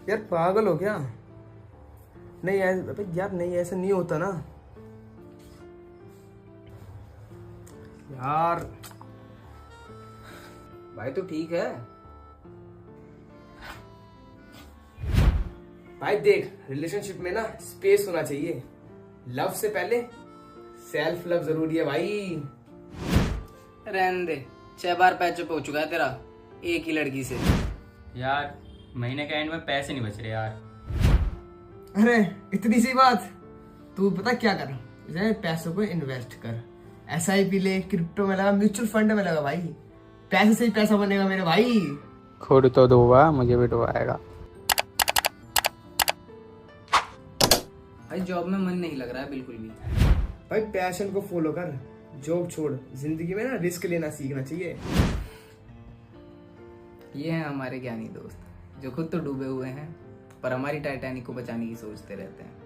यार पागल हो क्या? नहीं अबे यार नहीं, ऐसा नहीं होता ना यार। भाई तो ठीक है। भाई देख, रिलेशनशिप में ना स्पेस होना चाहिए। लव से पहले सेल्फ लव जरूरी है भाई। रहने दे, 6 बार पैचअप हो चुका है तेरा एक ही लड़की से। यार महीने के एंड में पैसे नहीं बच रहे यार। अरे इतनी सी बात। तू पता क्या कर, जैसे पैसों को इन्वेस्ट कर, SIP ले, क्रिप्टो में लगा, म्यूचुअल फंड में लगा भाई। पैसे से ही पैसा बनेगा मेरे भाई। खुद तो डूबा, मुझे भी डुबाएगा। भाई जॉब में मन नहीं लग रहा है बिल्कुल भी। भाई पैशन को फॉलो कर, जॉब छोड़। जिंदगी में ना रिस्क लेना सीखना चाहिए। ये हैं हमारे ज्ञानी दोस्त जो खुद तो डूबे हुए हैं पर हमारी टाइटैनिक को बचाने की सोचते रहते हैं।